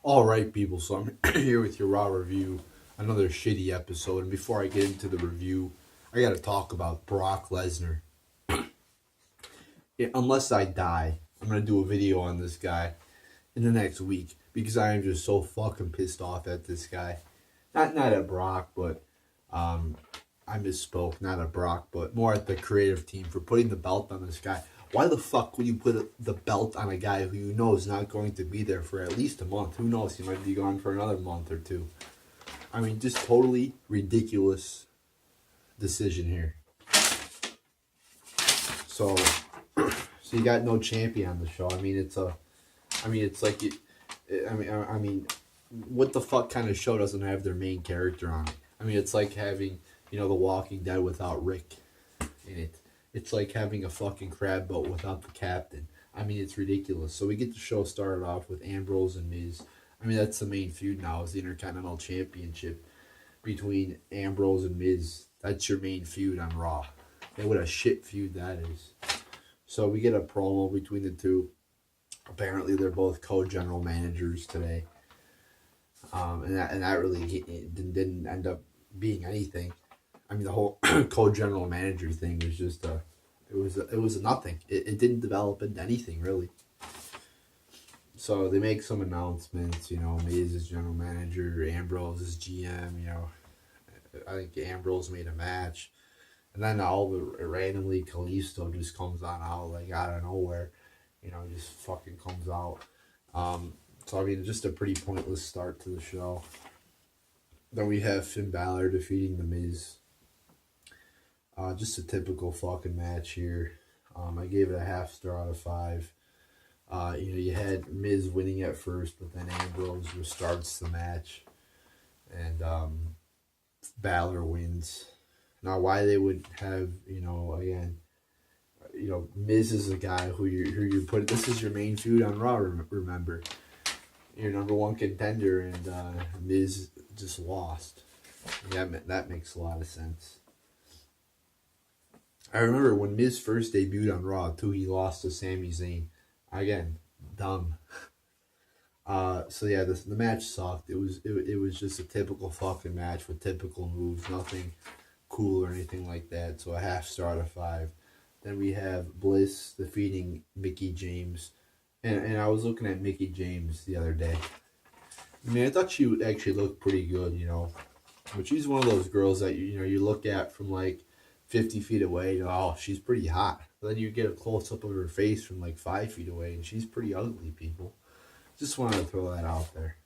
All right, people. So I'm here with your Raw review, another shitty episode. And before I get into the review, I got to talk about Brock Lesnar. Unless I die, I'm gonna do a video on this guy in the next week because I am just so fucking pissed off at this guy. Not at Brock, but I misspoke. Not at Brock, but more at the creative team for putting the belt on this guy. Why the fuck would you put the belt on a guy who you know is not going to be there for at least a month? Who knows? He might be gone for another month or two. I mean, just totally ridiculous decision here. So you got no champion on the show. I mean, it's like what the fuck kind of show doesn't have their main character on it? I mean, it's like having, The Walking Dead without Rick in it. It's like having a fucking crab boat without the captain. I mean, it's ridiculous. So we get the show started off with Ambrose and Miz. I mean, that's the main feud now, is the Intercontinental Championship between Ambrose and Miz. That's your main feud on Raw. And what a shit feud that is. So we get a promo between the two. Apparently, they're both co-general managers today. And that really didn't end up being anything. I mean, the whole co-general manager thing was just it was nothing. It didn't develop into anything, really. So they make some announcements, Miz is general manager, Ambrose is GM, I think Ambrose made a match. And then randomly Kalisto just comes on out, like, out of nowhere, just fucking comes out. So, I mean, just a pretty pointless start to the show. Then we have Finn Balor defeating The Miz. Just a typical fucking match here. I gave it a 0.5 star out of 5. You had Miz winning at first, but then Ambrose restarts the match. And Balor wins. Now, why they would have, Miz is a guy who you put, this is your main feud on Raw, remember. Your number one contender, and Miz just lost. Yeah, that makes a lot of sense. I remember when Miz first debuted on Raw, too, he lost to Sami Zayn. Again, dumb. So yeah, the match sucked. It was just a typical fucking match with typical moves, nothing cool or anything like that. So a 0.5 star out of 5. Then we have Bliss defeating Mickie James. And I was looking at Mickie James the other day. I mean, I thought she actually looked pretty good, But she's one of those girls that, you look at from like 50 feet away, oh, she's pretty hot. But then you get a close-up of her face from like 5 feet away, and she's pretty ugly, people. Just wanted to throw that out there.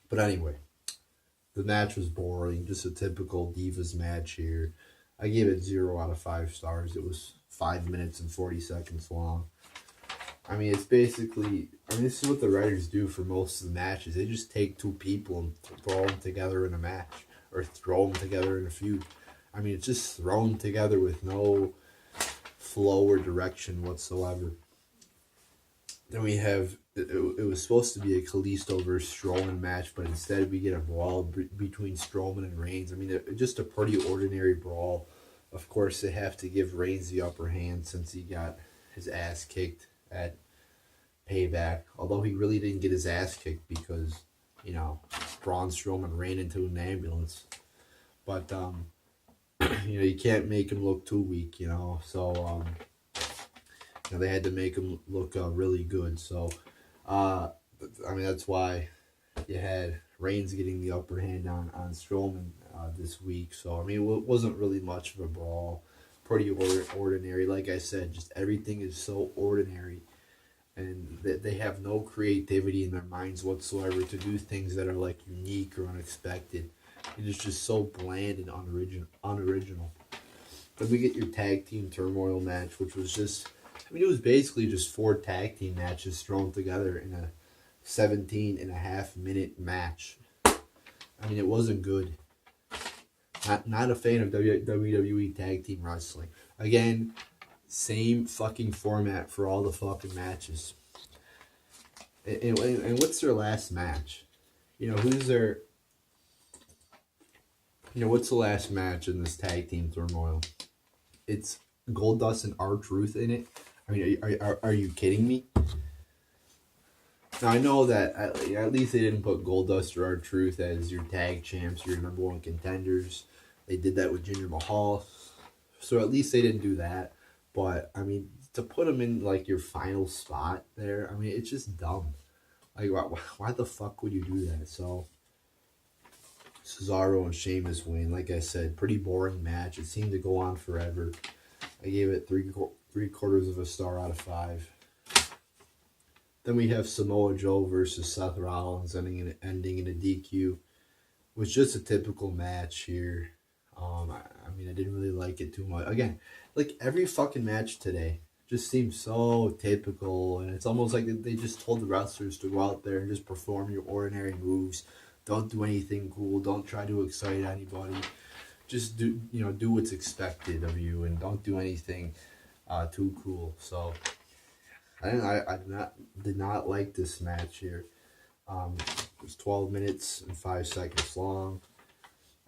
But anyway, the match was boring. Just a typical Divas match here. I gave it 0 out of 5 stars. It was 5 minutes and 40 seconds long. I mean, it's basically, this is what the writers do for most of the matches. They just take two people and throw them together in a match, or throw them together in a feud. I mean, it's just thrown together with no flow or direction whatsoever. Then we have, it was supposed to be a Kalisto versus Strowman match, but instead we get a brawl between Strowman and Reigns. I mean, just a pretty ordinary brawl. Of course, they have to give Reigns the upper hand since he got his ass kicked at Payback. Although he really didn't get his ass kicked because, Braun Strowman ran into an ambulance. But, you can't make him look too weak, So, they had to make him look really good. So, that's why you had Reigns getting the upper hand on Strowman this week. So, it wasn't really much of a brawl. Pretty ordinary. Like I said, just everything is so ordinary. And they have no creativity in their minds whatsoever to do things that are, like, unique or unexpected. It is just so bland and unoriginal. Then we get your tag team turmoil match, which was just, it was basically just 4 tag team matches thrown together in a 17.5 minute match. It wasn't good. Not a fan of WWE tag team wrestling. Again, same fucking format for all the fucking matches. And what's their last match? Who's their... what's the last match in this tag team turmoil? It's Goldust and R-Truth in it. Are you kidding me? Now, I know that at least they didn't put Goldust or R-Truth as your tag champs, your number one contenders. They did that with Jinder Mahal. So at least they didn't do that. But, I mean, to put them in, like, your final spot there, I mean, it's just dumb. Like, why the fuck would you do that? So, Cesaro and Sheamus win. Like I said, pretty boring match. It seemed to go on forever. I gave it 3/4 of a star out of 5. Then we have Samoa Joe versus Seth Rollins ending in a DQ. It was just a typical match here. I mean, I didn't really like it too much. Again, like every fucking match today just seems so typical, and it's almost like they just told the wrestlers to go out there and just perform your ordinary moves. Don't do anything cool. Don't try to excite anybody. Just do what's expected of you, and don't do anything too cool. So I did not like this match here. It was 12 minutes and 5 seconds long,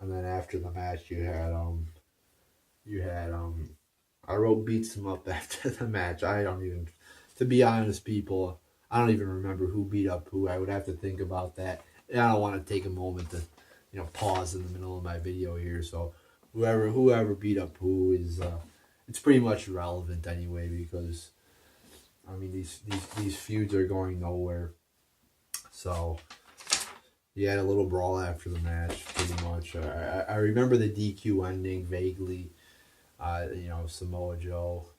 and then after the match you had I wrote beats him up after the match. I don't even, to be honest, people, I don't even remember who beat up who. I would have to think about that. And I don't want to take a moment to, pause in the middle of my video here. So whoever beat up who is, it's pretty much irrelevant anyway, because I mean these feuds are going nowhere. So you had a little brawl after the match, pretty much. I remember the DQ ending vaguely. Samoa Joe,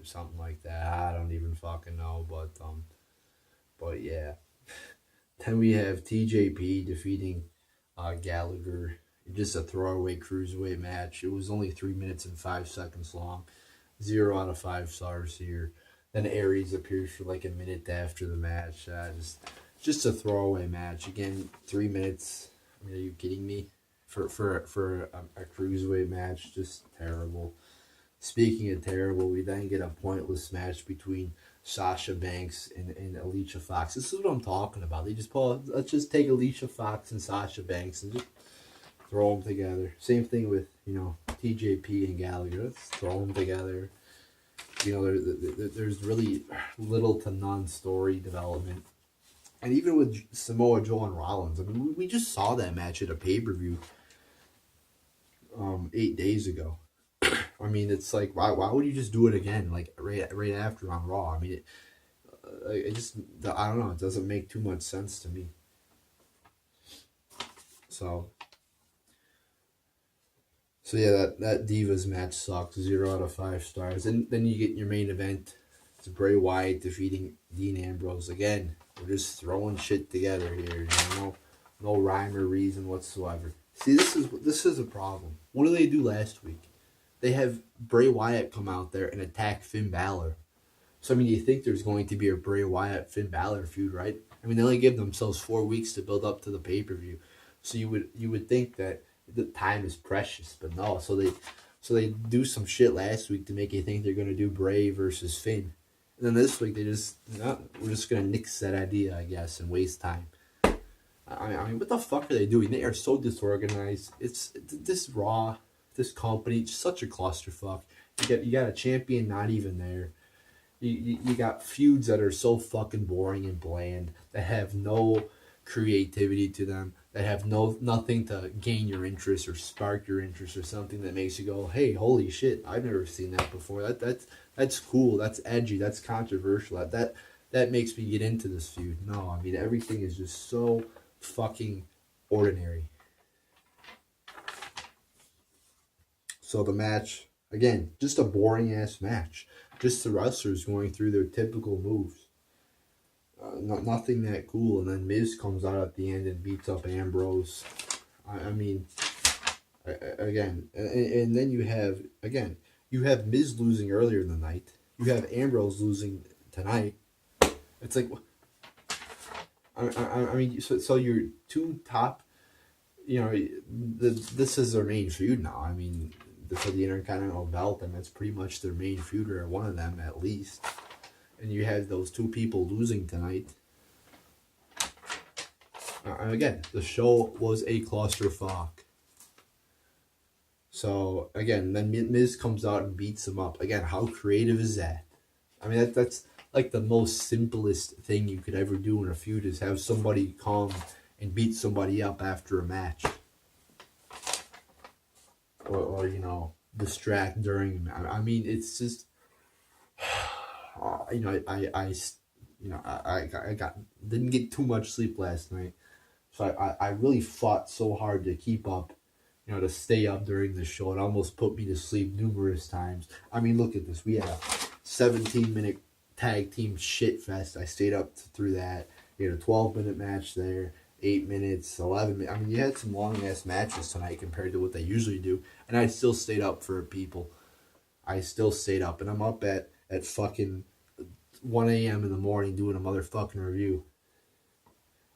something like that. I don't even fucking know, but yeah. Then we have TJP defeating Gallagher. Just a throwaway cruiserweight match. It was only 3 minutes and 5 seconds long. 0 out of 5 stars here. Then Aries appears for like a minute after the match. Just a throwaway match. Again, 3 minutes. I mean, are you kidding me? For a cruiserweight match, just terrible. Speaking of terrible, we then get a pointless match between Sasha Banks and Alicia Fox. This is what I'm talking about. Let's just take Alicia Fox and Sasha Banks and just throw them together. Same thing with TJP and Gallagher. Let's throw them together. There's really little to none story development. And even with Samoa Joe and Rollins, I mean, we just saw that match at a pay-per-view 8 days ago. I mean, it's like, why would you just do it again, like right after on Raw? I mean, I don't know, it doesn't make too much sense to me. So yeah, that Divas match sucks. 0 out of 5 stars. And then you get your main event. It's Bray Wyatt defeating Dean Ambrose. Again, we're just throwing shit together here. No rhyme or reason whatsoever. See, this is a problem. What did they do last week? They have Bray Wyatt come out there and attack Finn Balor. So, I mean, you think there's going to be a Bray Wyatt-Finn Balor feud, right? I mean, they only give themselves 4 weeks to build up to the pay-per-view. So you would think that the time is precious, but no. So they do some shit last week to make you think they're going to do Bray versus Finn. And then this week, we're just going to nix that idea, I guess, and waste time. I mean, what the fuck are they doing? They are so disorganized. It's this Raw, this company, it's such a clusterfuck. You got a champion not even there. You got feuds that are so fucking boring and bland, that have no creativity to them, that have nothing to gain your interest or spark your interest, or something that makes you go, hey, holy shit, I've never seen that before. That's cool. That's edgy. That's controversial. That makes me get into this feud. No, I mean, everything is just so fucking ordinary. So the match, again, just a boring ass match. Just the wrestlers going through their typical moves. Nothing that cool. And then Miz comes out at the end and beats up Ambrose. I mean, again, and then you have Miz losing earlier in the night. You have Ambrose losing tonight. It's like, I mean, so your two top, this is their main feud now. I mean, for the Intercontinental Belt, and that's pretty much their main feud, or one of them at least. And you had those two people losing tonight. Again, the show was a clusterfuck. So, again, then Miz comes out and beats him up. Again, how creative is that? I mean, that's like the most simplest thing you could ever do in a feud is have somebody come and beat somebody up after a match. Or you know, distract during. I mean, it's just, you know, I didn't get too much sleep last night, so I really fought so hard to keep up, you know, to stay up during the show. It almost put me to sleep numerous times. I mean, look at this. We had a 17-minute tag team shit fest. I stayed up through that. We had a 12-minute match there. 8 minutes, 11 minutes. I mean, you had some long-ass matches tonight compared to what they usually do. And I still stayed up for people. I still stayed up. And I'm up at fucking 1 a.m. in the morning doing a motherfucking review.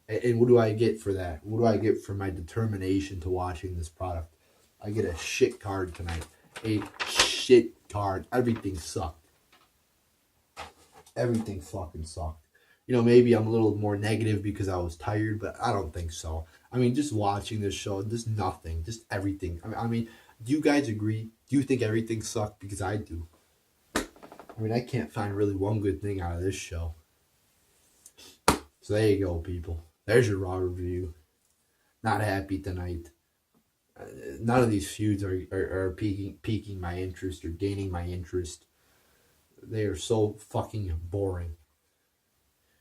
And what do I get for that? What do I get for my determination to watching this product? I get a shit card tonight. A shit card. Everything sucked. Everything fucking sucked. You know, maybe I'm a little more negative because I was tired, but I don't think so. I mean, just watching this show, just nothing, just everything. I mean, do you guys agree? Do you think everything sucked? Because I do. I mean, I can't find really one good thing out of this show. So there you go, people. There's your Raw review. Not happy tonight. None of these feuds are piquing my interest or gaining my interest. They are so fucking boring.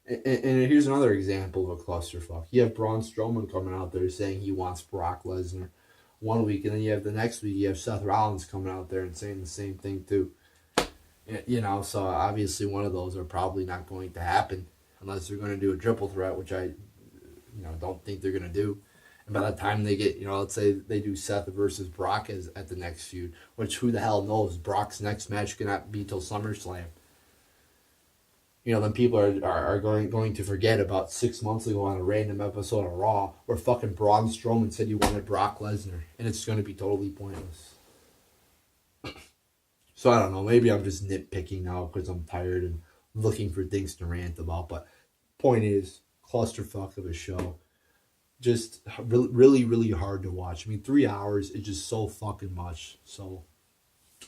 And here's another example of a clusterfuck. You have Braun Strowman coming out there saying he wants Brock Lesnar one week, and then you have the next week you have Seth Rollins coming out there and saying the same thing too. You know, so obviously one of those are probably not going to happen unless they're going to do a triple threat, which I, you know, don't think they're going to do. And by the time they get, you know, let's say they do Seth versus Brock at the next feud, which who the hell knows? Brock's next match cannot be till SummerSlam. You know, then people are going to forget about 6 months ago on a random episode of Raw where fucking Braun Strowman said he wanted Brock Lesnar, and it's going to be totally pointless. So I don't know, maybe I'm just nitpicking now because I'm tired and looking for things to rant about, but point is, clusterfuck of a show. Just really, really hard to watch. I mean, 3 hours is just so fucking much. So,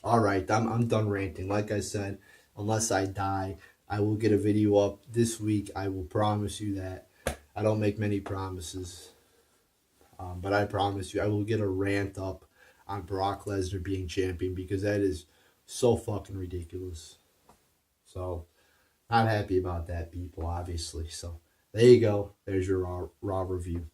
alright, I'm done ranting. Like I said, unless I die, I will get a video up this week. I will promise you that. I don't make many promises. But I promise you, I will get a rant up on Brock Lesnar being champion because that is so fucking ridiculous. So, not happy about that, people, obviously. So, there you go. There's your Raw review.